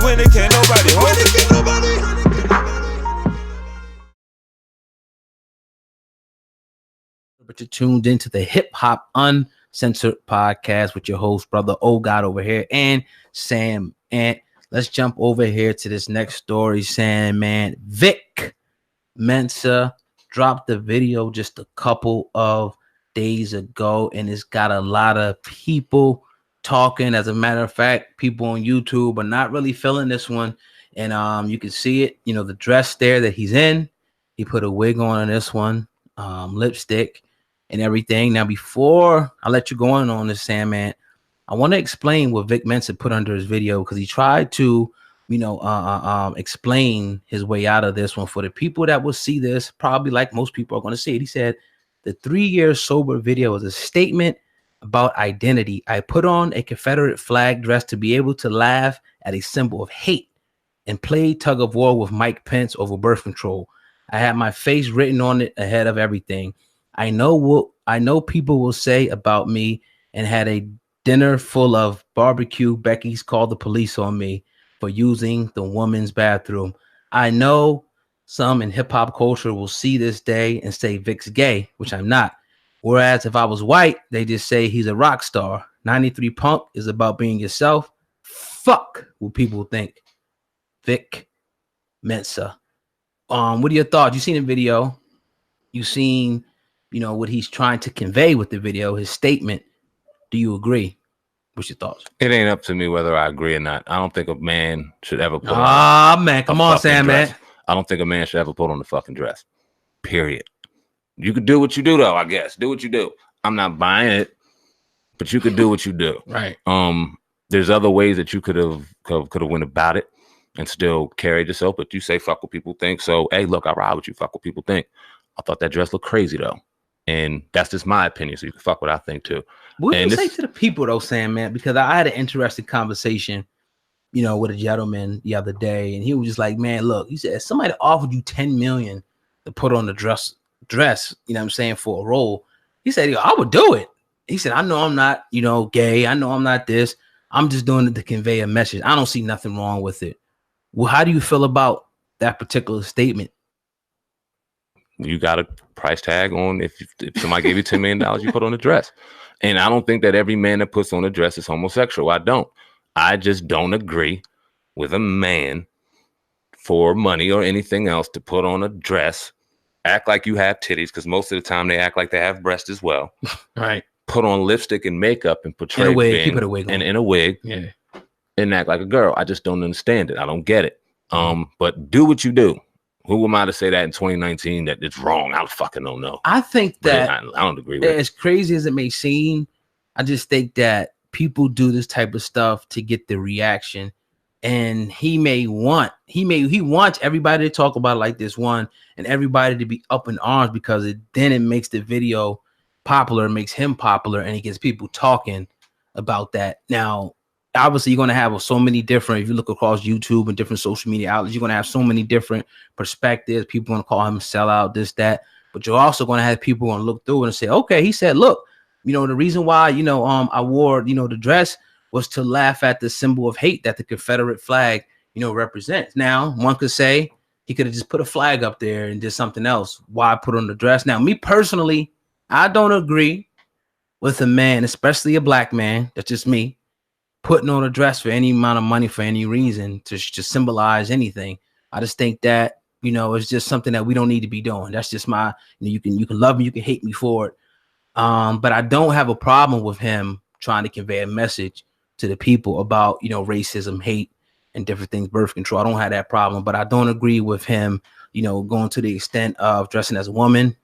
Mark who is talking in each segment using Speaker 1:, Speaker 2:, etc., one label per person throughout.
Speaker 1: when it can't nobody hold it.
Speaker 2: But you're tuned into the Hip Hop Uncensored podcast with your host, brother O God over here, and Sam Ant. Let's jump over here to this next story, Sam, man. Vic Mensa dropped the video just a couple of days ago, and it's got a lot of people talking. As a matter of fact, people on YouTube are not really feeling this one, and you can see it. You know, the dress there that he's in. He put a wig on this one, lipstick, and everything. Now, before I let you go on this, Sam, man, I want to explain what Vic Mensa put under his video, because he tried to, explain his way out of this one for the people that will see this. Probably like most people are going to see it. He said the 3-year sober video is a statement about identity. I put on a Confederate flag dress to be able to laugh at a symbol of hate and play tug of war with Mike Pence over birth control. I had my face written on it ahead of everything. I know people will say about me, and had a dinner full of barbecue. Becky's called the police on me for using the woman's bathroom. I know some in hip hop culture will see this day and say Vic's gay, which I'm not. Whereas if I was white, they just say he's a rock star. 93 Punk is about being yourself. Fuck what people think. Vic Mensa. What are your thoughts? You seen the video? You seen, what he's trying to convey with the video, his statement. Do you agree? What's your thoughts?
Speaker 3: It ain't up to me whether I agree or not. I don't think a man should ever put
Speaker 2: on man, come on, Sam,
Speaker 3: dress.
Speaker 2: man.
Speaker 3: I don't think a man should ever put on the fucking dress. Period. You could do what you do, though, I guess. Do what you do. I'm not buying it, but you could do what you do.
Speaker 2: Right.
Speaker 3: There's other ways that you could have went about it and still carried yourself, but you say fuck what people think. So, hey, look, I ride with you. Fuck what people think. I thought that dress looked crazy, though. And that's just my opinion, so you can fuck what I think too.
Speaker 2: What do you say to the people though, Sam, man? Because I had an interesting conversation, with a gentleman the other day, and he was just like, man, look, he said, if somebody offered you $10 million to put on the dress, for a role, he said, I would do it. He said, I know I'm not, gay. I know I'm not this. I'm just doing it to convey a message. I don't see nothing wrong with it. Well, how do you feel about that particular statement?
Speaker 3: You got a price tag on if somebody gave you $10 million, you put on a dress. And I don't think that every man that puts on a dress is homosexual. I don't. I just don't agree with a man for money or anything else to put on a dress, act like you have titties, because most of the time they act like they have breasts as well.
Speaker 2: Right.
Speaker 3: Put on lipstick and makeup and portray
Speaker 2: in a wig, keep it a wig on.
Speaker 3: And in a wig,
Speaker 2: yeah,
Speaker 3: and act like a girl. I just don't understand it. I don't get it. But do what you do. Who am I to say that in 2019 that it's wrong? I fucking don't know.
Speaker 2: I think that
Speaker 3: I don't agree with it.
Speaker 2: As crazy as it may seem, I just think that people do this type of stuff to get the reaction. And he wants everybody to talk about it like this one, and everybody to be up in arms, because it makes the video popular, makes him popular, and it gets people talking about that. Now, obviously, you're going to have so many different, if you look across YouTube and different social media outlets, you're going to have so many different perspectives. People going to call him a sellout, this, that. But you're also going to have people going to look through it and say, okay, he said, look, the reason why, I wore, the dress was to laugh at the symbol of hate that the Confederate flag, represents. Now, one could say he could have just put a flag up there and did something else. Why put on the dress? Now, me personally, I don't agree with a man, especially a black man, that's just me, putting on a dress for any amount of money for any reason to symbolize anything. I just think that, it's just something that we don't need to be doing. That's just my, you can love me, you can hate me for it. But I don't have a problem with him trying to convey a message to the people about, racism, hate, and different things, birth control. I don't have that problem, but I don't agree with him, going to the extent of dressing as a woman,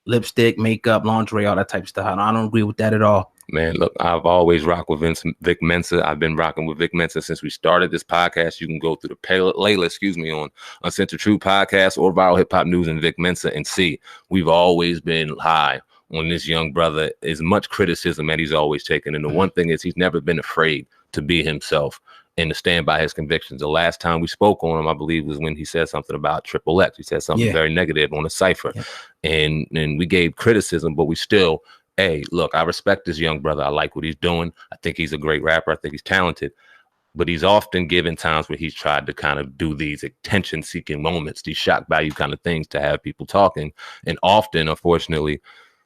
Speaker 2: lipstick, makeup, lingerie, all that type of stuff. I don't agree with that at all.
Speaker 3: Man, look, I've always rocked with Vic Mensa. I've been rocking with Vic Mensa since we started this podcast. You can go through the playlist, on Uncensored True Podcast or Viral Hip Hop News and Vic Mensa and see we've always been high on this young brother. As much criticism that he's always taken. And the one thing is he's never been afraid to be himself and to stand by his convictions. The last time we spoke on him, I believe, was when he said something about Triple X. He said something very negative on a cipher. Yeah. And we gave criticism, but we still, hey, look, I respect this young brother. I like what he's doing. I think he's a great rapper. I think he's talented. but he's often given times where he's tried to kind of do these attention-seeking moments, these shock value kind of things to have people talking. And often, unfortunately,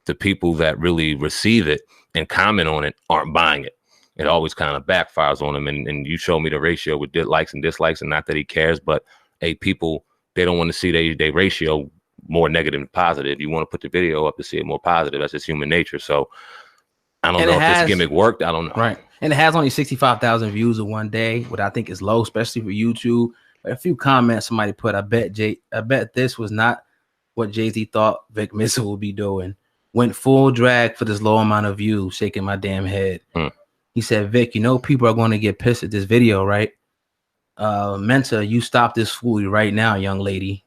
Speaker 3: the people that really receive it and comment on it aren't buying it. It always kind of backfires on him. And you show me the ratio with likes and dislikes, and not that he cares, but people, they don't want to see their ratio more negative than positive. You want to put the video up to see it more positive. That's just human nature. So I don't know if this gimmick worked. I don't know.
Speaker 2: Right. And it has only 65,000 views in one day, what I think is low, especially for YouTube. But a few comments somebody put, I bet this was not what Jay-Z thought Vic Mensa would be doing. Went full drag for this low amount of views, shaking my damn head. He said, Vic, you know people are going to get pissed at this video, right? Mensa, you stop this foolery right now, young lady.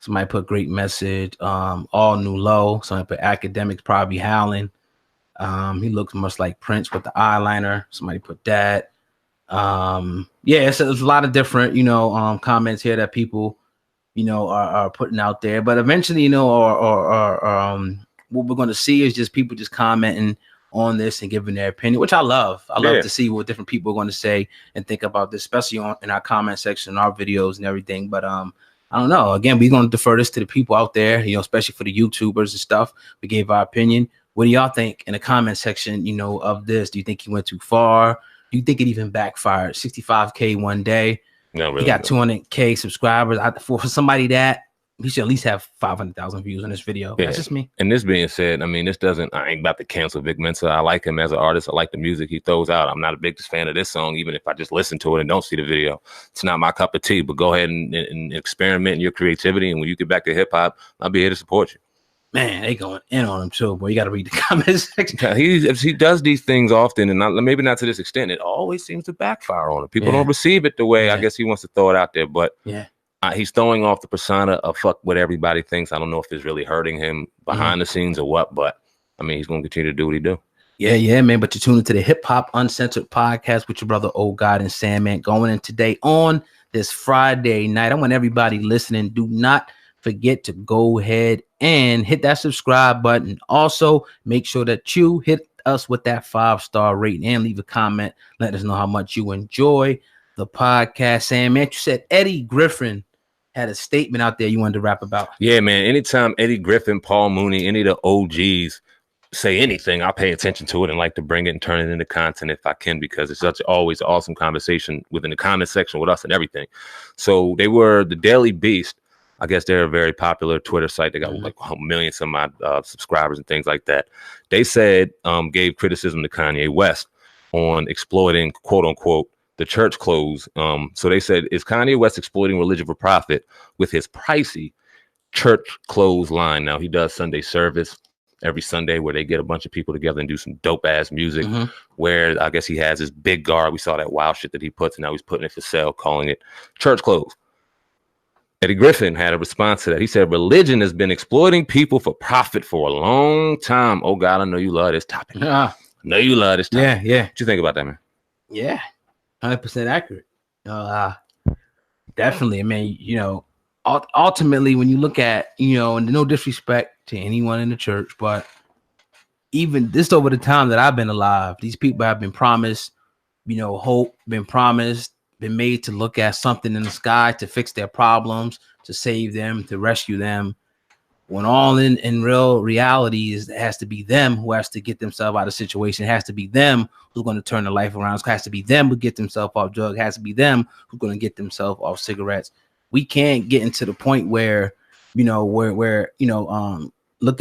Speaker 2: Somebody put great message. All new low. Somebody put academics probably howling. He looks much like Prince with the eyeliner. Somebody put that. Yeah, so there's a lot of different, comments here that people, are putting out there. But eventually, what we're going to see is just people just commenting on this and giving their opinion, which I love. I love to see what different people are going to say and think about this, especially in our comment section, our videos and everything. But I don't know. Again, we're going to defer this to the people out there, especially for the YouTubers and stuff. We gave our opinion. What do y'all think in the comment section, of this? Do you think he went too far? Do you think it even backfired? 65K one day.
Speaker 3: No, really.
Speaker 2: He got 200K subscribers. For somebody that he should at least have 500,000 views on this video. Yeah. That's just me.
Speaker 3: And this being said, I mean, I ain't about to cancel Vic Mensa. I like him as an artist. I like the music he throws out. I'm not a biggest fan of this song, even if I just listen to it and don't see the video. It's not my cup of tea, but go ahead and experiment in your creativity. And when you get back to hip hop, I'll be here to support you.
Speaker 2: Man, they going in on him too, boy. You got to read the comments section.
Speaker 3: He does these things often, and maybe not to this extent. It always seems to backfire on him. People don't receive it the way I guess he wants to throw it out there. But he's throwing off the persona of fuck what everybody thinks. I don't know if it's really hurting him behind the scenes or what, but I mean, he's going to continue to do what he do.
Speaker 2: Yeah, man. But you're tuned into the Hip Hop Uncensored podcast with your brother, Old God and Sandman, going in today on this Friday night. I want everybody listening, do not forget to go ahead and hit that subscribe button. Also, make sure that you hit us with that 5-star rating and leave a comment. Let us know how much you enjoy the podcast. Sandman, you said Eddie Griffin had a statement out there you wanted to rap about.
Speaker 3: Yeah, man. Anytime Eddie Griffin, Paul Mooney, any of the OGs say anything, I'll pay attention to it and like to bring it and turn it into content if I can, because it's such always an awesome conversation within the comment section with us and everything. So they were the Daily Beast. I guess they're a very popular Twitter site. They got like millions of my subscribers and things like that. They said, gave criticism to Kanye West on exploiting, quote unquote, the church clothes. So they said, is Kanye West exploiting religion for profit with his pricey church clothes line? Now, he does Sunday service every Sunday where they get a bunch of people together and do some dope ass music, where I guess he has his big guard. We saw that wild shit that he puts, and now he's putting it for sale, calling it church clothes. Eddie Griffin had a response to that. He said, religion has been exploiting people for profit for a long time. Oh, God, I know you love this topic. I know you love this topic.
Speaker 2: Yeah.
Speaker 3: What you think about that, man?
Speaker 2: Yeah, 100% accurate. Definitely. I mean, ultimately, when you look at, and no disrespect to anyone in the church, but even this over the time that I've been alive, these people have been promised, hope, been promised, been made to look at something in the sky to fix their problems, to save them, to rescue them. When all in real reality it has to be them who has to get themselves out of the situation. It has to be them who's going to turn their life around. It has to be them who get themselves off drugs. It has to be them who's going to get themselves off cigarettes. We can't get into the point where, looking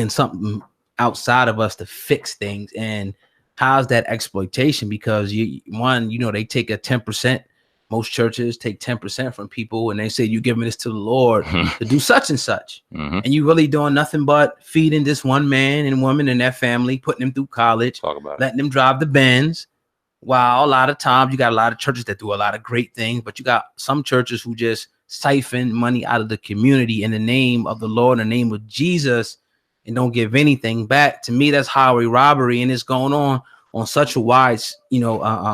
Speaker 2: something outside of us to fix things. And how's that exploitation? Because they take a 10%. Most churches take 10% from people and they say, you're giving this to the Lord to do such and such. And you really doing nothing but feeding this one man and woman and their family, putting them through college, letting them drive the Benz. While a lot of times you got a lot of churches that do a lot of great things, but you got some churches who just siphon money out of the community in the name of the Lord, in the name of Jesus, and don't give anything back. To me, that's highway robbery, and it's going on such a wide,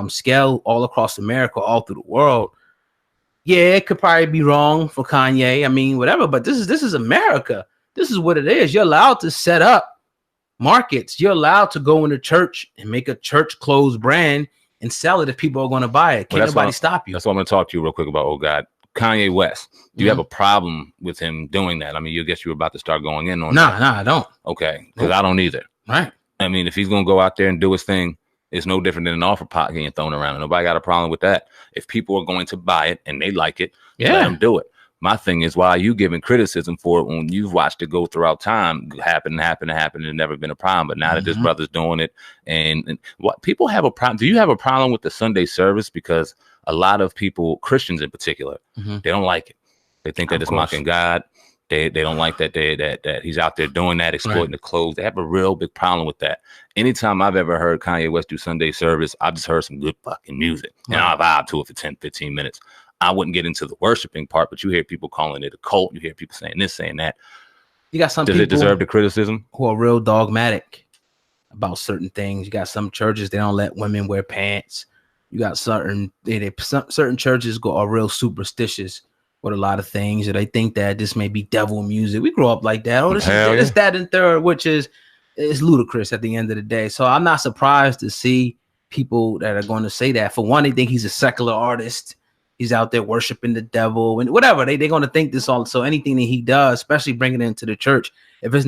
Speaker 2: scale all across America, all through the world. Yeah, it could probably be wrong for Kanye. I mean, whatever, but this is America. This is what it is. You're allowed to set up markets. You're allowed to go into church and make a church clothes brand and sell it if people are going to buy it. Can't nobody stop you.
Speaker 3: That's what I'm going to talk to you real quick about. Oh God, Kanye West. Do you have a problem with him doing that? I mean, you guess you were about to start going in on that.
Speaker 2: Nah, I don't.
Speaker 3: Okay, because I don't either.
Speaker 2: Right.
Speaker 3: I mean, if he's going to go out there and do his thing, it's no different than an offer pot getting thrown around. And nobody got a problem with that. If people are going to buy it and they like it, let them do it. My thing is, why are you giving criticism for it when you've watched it go throughout time, happen, and never been a problem? But now that this brother's doing it, and what people have a problem. Do you have a problem with the Sunday service? Because a lot of people, Christians in particular, they don't like it. They think that it's mocking God. They don't like that that he's out there doing that, exploiting the clothes. They have a real big problem with that. Anytime I've ever heard Kanye West do Sunday service, I've just heard some good fucking music. And I'll vibe to it for 10, 15 minutes. I wouldn't get into the worshiping part, but you hear people calling it a cult. You hear people saying this, saying that.
Speaker 2: You got some
Speaker 3: Does
Speaker 2: people
Speaker 3: it deserve the criticism?
Speaker 2: Who are real dogmatic about certain things. You got some churches, they don't let women wear pants. You got certain churches are real superstitious with a lot of things. Or they think that this may be devil music. We grew up like that. Oh, this is that and third, which is ludicrous at the end of the day. So I'm not surprised to see people that are going to say that. For one, they think he's a secular artist. He's out there worshiping the devil and whatever. They're going to think this all. So anything that he does, especially bringing it into the church, if it's